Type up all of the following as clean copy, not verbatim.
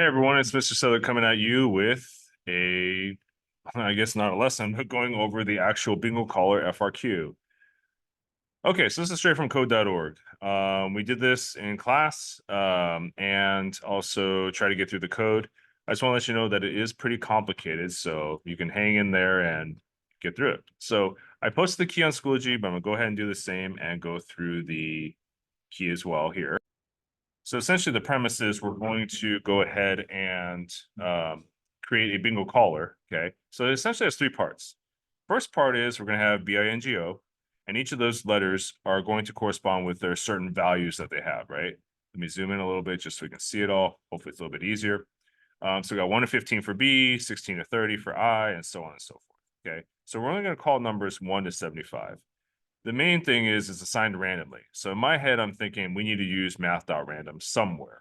Hey everyone, it's Mr. Seller coming at you with I guess not a lesson, but going over the actual bingo caller FRQ. Okay, so this is straight from code.org. We did this in class and also try to get through the code. I just want to let you know that it is pretty complicated, so you can hang in there and get through it. So I posted the key on Schoology, but I'm gonna go ahead and do the same and go through the key as well here. So essentially the premise is we're going to go ahead and create a bingo caller, okay? So it essentially has three parts. First part is we're gonna have BINGO, and each of those letters are going to correspond with their certain values that they have, right? Let me zoom in a little bit just so we can see it all. Hopefully it's a little bit easier. So we got 1 to 15 for B, 16 to 30 for I, and so on and so forth, okay? So we're only gonna call numbers 1 to 75. The main thing is it's assigned randomly. So in my head, I'm thinking we need to use math.random somewhere.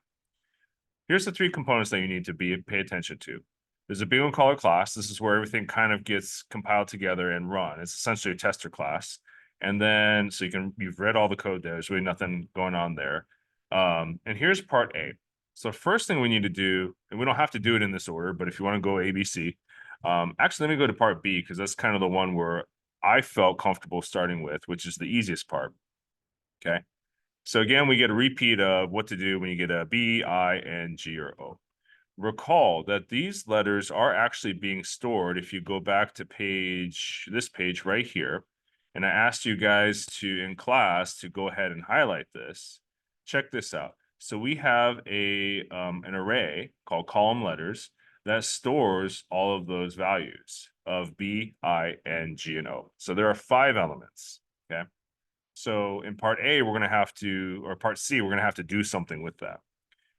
Here's the three components that you need to pay attention to. There's a bingo caller class. This is where everything kind of gets compiled together and run. It's essentially a tester class. And then, so you've read all the code there. There's really nothing going on there. And here's part A. So first thing we need to do, and we don't have to do it in this order, but if you want to go ABC, actually, let me go to part B because that's kind of the one where I felt comfortable starting with, which is the easiest part. Okay. So again, we get a repeat of what to do when you get a B, I, N, G, or O. Recall that these letters are actually being stored if you go back to this page right here. And I asked you guys in class to go ahead and highlight this. Check this out. So we have an array called column letters that stores all of those values of B, I, N, G, and O. So there are 5 elements, okay? So in part A, or part C, we're gonna have to do something with that.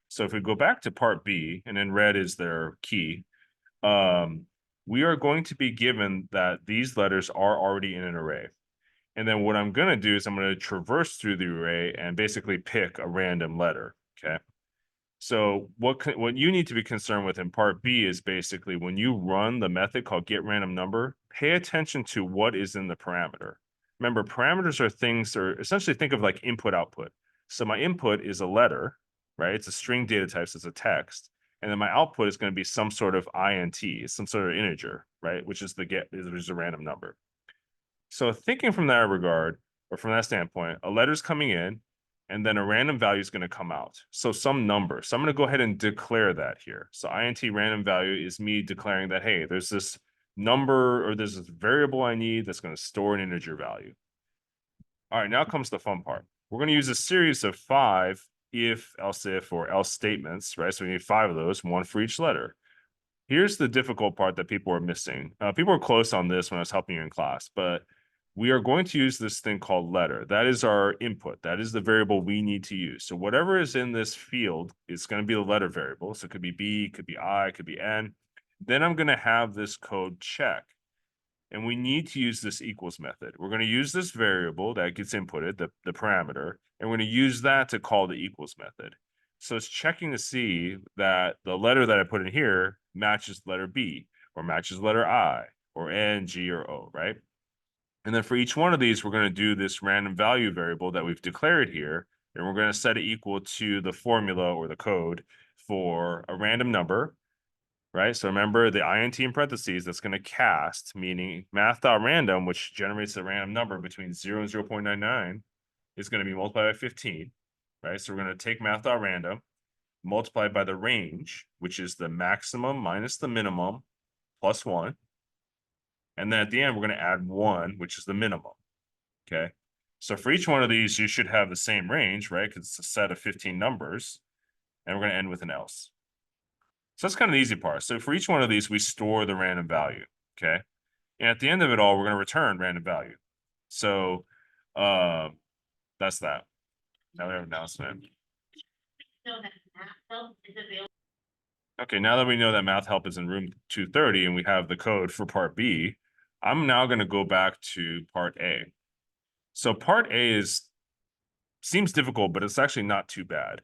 So if we go back to part B, and in red is their key, we are going to be given that these letters are already in an array. And then what I'm gonna do is I'm gonna traverse through the array and basically pick a random letter, okay? So what you need to be concerned with in part B is basically when you run the method called getRandomNumber, pay attention to what is in the parameter. Remember, parameters are things, or essentially think of like input output. So my input is a letter, right? It's a string data type, so it's a text. And then my output is going to be some sort of int, some sort of integer, right? Which is a random number. So thinking from that regard, or from that standpoint, a letter's coming in, and then a random value is going to come out. So some number. So I'm going to go ahead and declare that here. So int random value is me declaring that, hey, there's this number or there's this variable I need that's going to store an integer value. All right, now comes the fun part. We're going to use a series of 5 if, else if, or else statements, right? So we need 5 of those, 1 for each letter. Here's the difficult part that people are missing. People were close on this when I was helping you in class, but we are going to use this thing called letter. That is our input. That is the variable we need to use. So whatever is in this field is going to be the letter variable. So it could be B, could be I, could be N. Then I'm going to have this code check. And we need to use this equals method. We're going to use this variable that gets inputted, the parameter, and we're going to use that to call the equals method. So it's checking to see that the letter that I put in here matches letter B, or matches letter I, or N, G, or O, right? And then for each one of these, we're going to do this random value variable that we've declared here, and we're going to set it equal to the formula or the code for a random number, right? So remember the int in parentheses, that's going to cast, meaning math.random, which generates a random number between 0 and 0.99, is going to be multiplied by 15, right? So we're going to take math.random, multiplied by the range, which is the maximum minus the minimum, plus 1. And then at the end, we're going to add 1, which is the minimum, okay? So for each one of these, you should have the same range, right? Because it's a set of 15 numbers, and we're going to end with an else. So that's kind of the easy part. So for each one of these, we store the random value, okay? And at the end of it all, we're going to return random value. So that's that. Now we have an announcement. Okay, now that we know that math help is in room 230 and we have the code for part B, I'm now going to go back to part A. So part A seems difficult, but it's actually not too bad.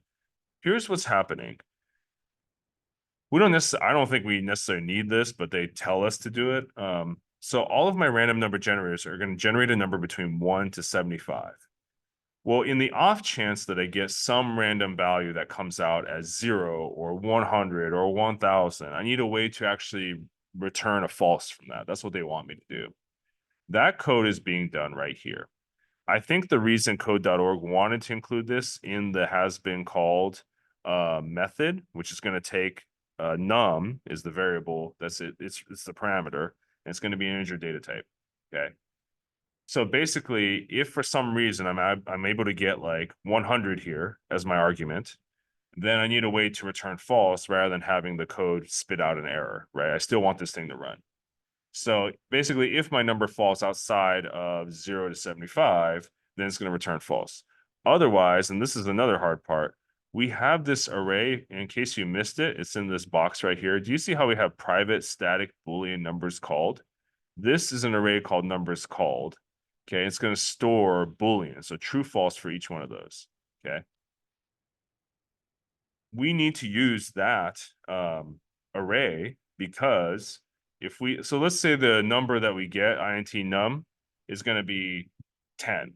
Here's what's happening. I don't think we necessarily need this, but they tell us to do it. So all of my random number generators are going to generate a number between 1 to 75. Well, in the off chance that I get some random value that comes out as 0 or 100 or 1000, I need a way to actually return a false from that. That's what they want me to do. That code is being done right here. I think the reason code.org wanted to include this in the has been called method, which is going to take num is the variable, that's it, it's the parameter, and it's going to be an integer data type. Okay. So basically, if for some reason I'm able to get like 100 here as my argument, then I need a way to return false rather than having the code spit out an error, right? I still want this thing to run. So basically, if my number falls outside of 0 to 75, then it's going to return false. Otherwise, and this is another hard part, we have this array. In case you missed it, it's in this box right here. Do you see how we have private static Boolean numbers called? This is an array called numbers called. Okay, it's going to store Boolean, so true, false for each one of those. Okay, we need to use that array because if we, so let's say the number that we get, int num, is going to be 10.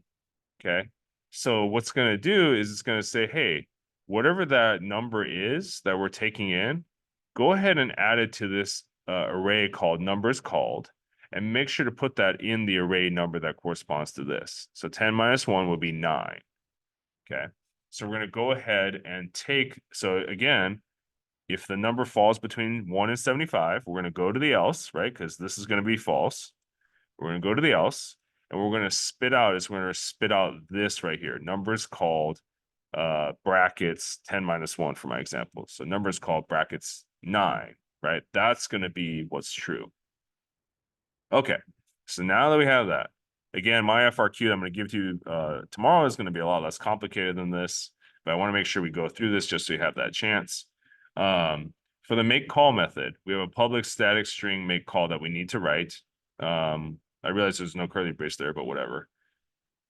Okay, so what's going to do is it's going to say, hey, whatever that number is that we're taking in, go ahead and add it to this array called numbers called, and make sure to put that in the array number that corresponds to this. So 10 minus 1 will be 9. Okay, so we're going to go ahead and take, so again, if the number falls between 1 and 75, we're going to go to the else, right? Because this is going to be false. We're going to go to the else, and we're going to spit out, we're going to spit out this right here, numbers called brackets 10 minus 1 for my example. So numbers called brackets 9, right? That's going to be what's true. Okay, so now that we have that, again, my FRQ that I'm going to give to you tomorrow is going to be a lot less complicated than this, but I want to make sure we go through this just so you have that chance. For the make call method, we have a public static string make call that we need to write. I realize there's no curly brace there, but whatever.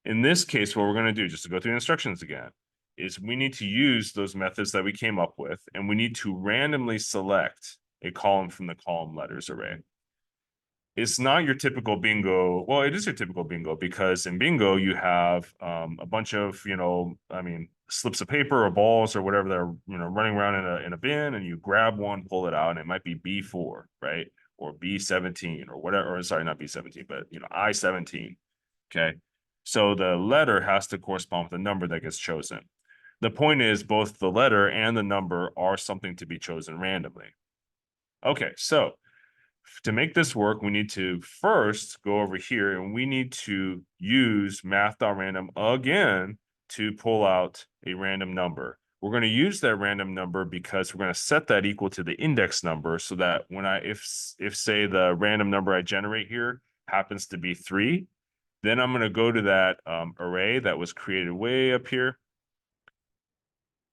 In this case, what we're going to do, just to go through the instructions again, is we need to use those methods that we came up with, and we need to randomly select a column from the column letters array. It's not your typical bingo. Well, it is your typical bingo because in bingo you have a bunch of, slips of paper or balls or whatever that are, running around in a bin, and you grab one, pull it out, and it might be B4, right? Or B17 or whatever, or sorry, not B17, but I17. Okay. So the letter has to correspond with the number that gets chosen. The point is both the letter and the number are something to be chosen randomly. Okay, so to make this work, we need to first go over here and we need to use math.random again to pull out a random number. We're going to use that random number because we're going to set that equal to the index number so that when if say the random number I generate here happens to be 3, then I'm going to go to that array that was created way up here,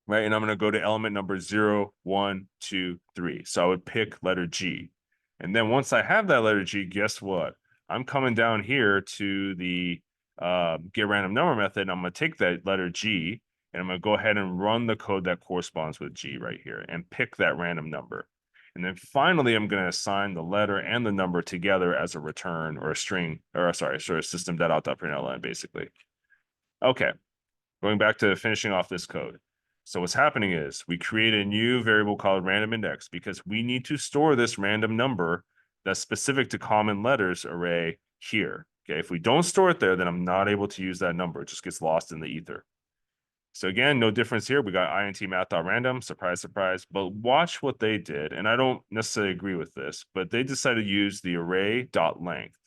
right? And I'm going to go to element number 0, 1, 2, 3. So I would pick letter G. And then once I have that letter G, guess what? I'm coming down here to the get random number method. And I'm going to take that letter G and I'm going to go ahead and run the code that corresponds with G right here and pick that random number. And then finally, I'm going to assign the letter and the number together as a return or a string, or sorry, sort of system.out.println basically. Okay, going back to finishing off this code. So what's happening is we create a new variable called random index because we need to store this random number that's specific to common letters array here. Okay, if we don't store it there, then I'm not able to use that number. It just gets lost in the ether. So again, no difference here. We got int math.random, surprise, surprise. But watch what they did. And I don't necessarily agree with this, but they decided to use the array.length.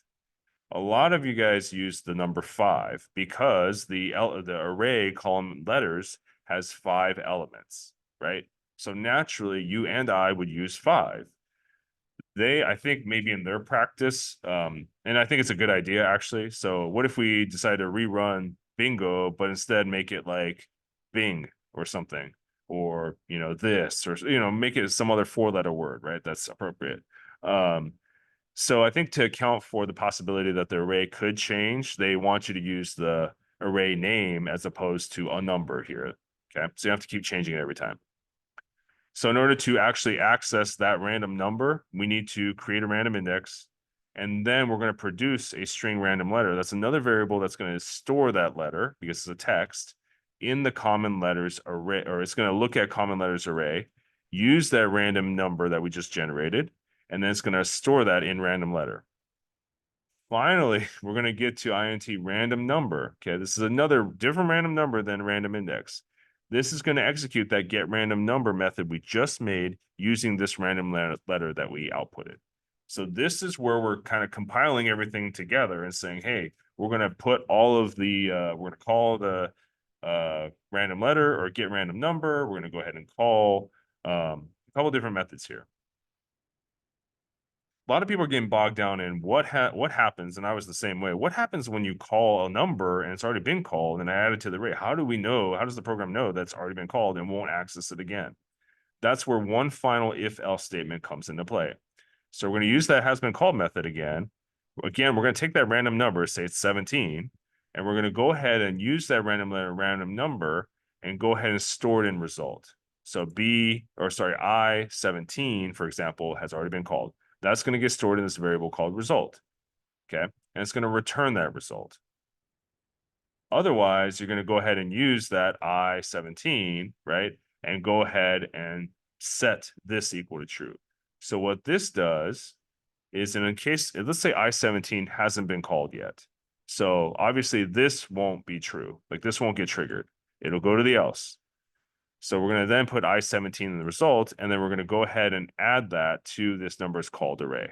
A lot of you guys use the number 5 because the array column letters has 5 elements, right? So naturally, you and I would use 5. I think maybe in their practice, and I think it's a good idea actually. So what if we decide to rerun bingo, but instead make it like Bing or something, or this, or make it some other 4-letter word, right? That's appropriate. So I think to account for the possibility that the array could change, they want you to use the array name as opposed to a number here. Okay, so you have to keep changing it every time. So in order to actually access that random number, we need to create a random index, and then we're going to produce a string random letter. That's another variable that's going to store that letter because it's a text, in the common letters array, or it's going to look at common letters array, use that random number that we just generated, and then it's going to store that in random letter. Finally, we're going to get to int random number. Okay, this is another different random number than random index. This is going to execute that get random number method we just made using this random letter that we outputted. So this is where we're kind of compiling everything together and saying, hey, we're going to put all of the, we're going to call the random letter or get random number. We're going to go ahead and call a couple different methods here. A lot of people are getting bogged down in what happens, and I was the same way. What happens when you call a number and it's already been called and I add it to the array? How do we know? How does the program know that's already been called and won't access it again? That's where one final if-else statement comes into play. So we're going to use that has been called method again. Again, we're going to take that random number, say it's 17, and we're going to go ahead and use that random number and go ahead and store it in result. So I17, for example, has already been called. That's going to get stored in this variable called result. Okay, and it's going to return that result. Otherwise, you're going to go ahead and use that I17, right? And go ahead and set this equal to true. So what this does is in case, let's say I17 hasn't been called yet. So obviously this won't be true. Like this won't get triggered. It'll go to the else. So we're going to then put I17 in the result, and then we're going to go ahead and add that to this numbers called array.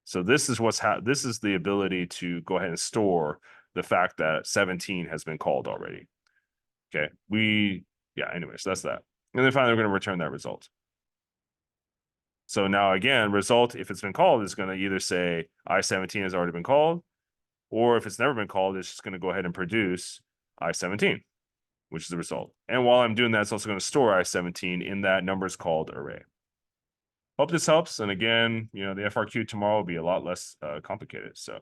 So this is this is the ability to go ahead and store the fact that 17 has been called already. Okay, anyways, that's that. And then finally, we're going to return that result. So now again, result, if it's been called, is going to either say I17 has already been called, or if it's never been called, it's just going to go ahead and produce I17, which is the result. And while I'm doing that, it's also going to store I17 in that numbers called array. Hope this helps. And again, the FRQ tomorrow will be a lot less complicated. So